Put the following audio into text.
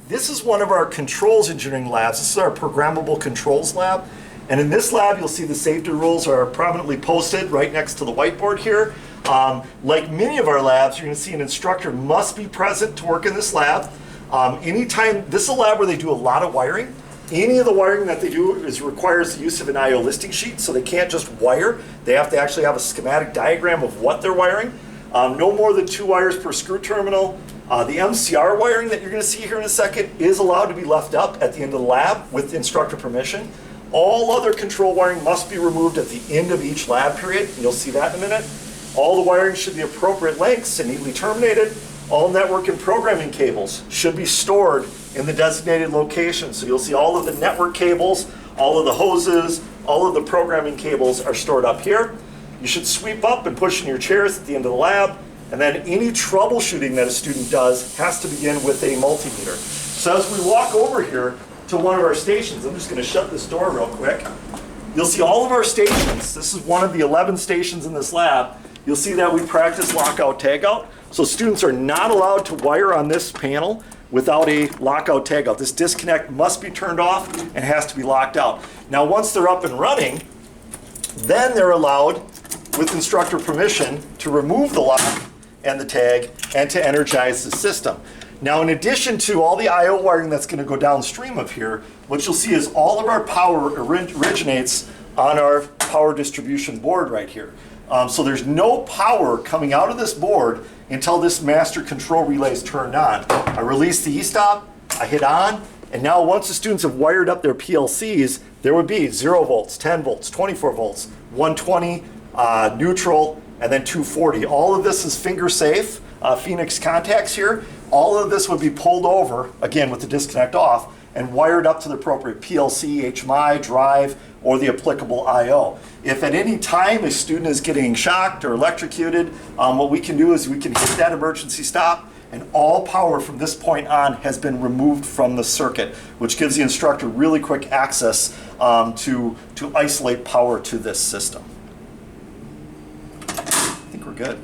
This is one of our controls engineering labs. This is our programmable controls lab. And in this lab, you'll see the safety rules are prominently posted right next to the whiteboard here. Like many of our labs, you're going to see an instructor must be present to work in this lab. Anytime, this is a lab where they do a lot of wiring. Any of the wiring that they do requires the use of an I/O listing sheet, so they can't just wire. They have to actually have a schematic diagram of what they're wiring. No more than 2 wires per screw terminal. The MCR wiring that you're going to see here in a second is allowed to be left up at the end of the lab with instructor permission. All other control wiring must be removed at the end of each lab period. You'll see that in a minute. All the wiring should be appropriate lengths and neatly terminated. All network and programming cables should be stored in the designated location. So you'll see all of the network cables, all of the hoses, all of the programming cables are stored up here. You should sweep up and push in your chairs at the end of the lab. And then any troubleshooting that a student does has to begin with a multimeter. So as we walk over here to one of our stations, I'm just going to shut this door real quick. You'll see all of our stations. This is one of the 11 stations in this lab. You'll see that we practice lockout tagout. So students are not allowed to wire on this panel without a lockout tagout. This disconnect must be turned off and has to be locked out. Now once they're up and running, then they're allowed, with instructor permission, to remove the lock and the tag and to energize the system. Now in addition to all the I/O wiring that's going to go downstream of here, what you'll see is all of our power originates on our power distribution board right here. So there's no power coming out of this board until this master control relay is turned on. I release the e-stop, I hit on, and now once the students have wired up their PLCs, there would be 0 volts, 10 volts, 24 volts, 120, neutral, and then 240. All of this is finger safe, Phoenix contacts here. All of this would be pulled over, again with the disconnect off, and wired up to the appropriate PLC, HMI, drive, or the applicable I/O. If at any time a student is getting shocked or electrocuted, what we can do is we can hit that emergency stop, and all power from this point on has been removed from the circuit, which gives the instructor really quick access to isolate power to this system. I think we're good.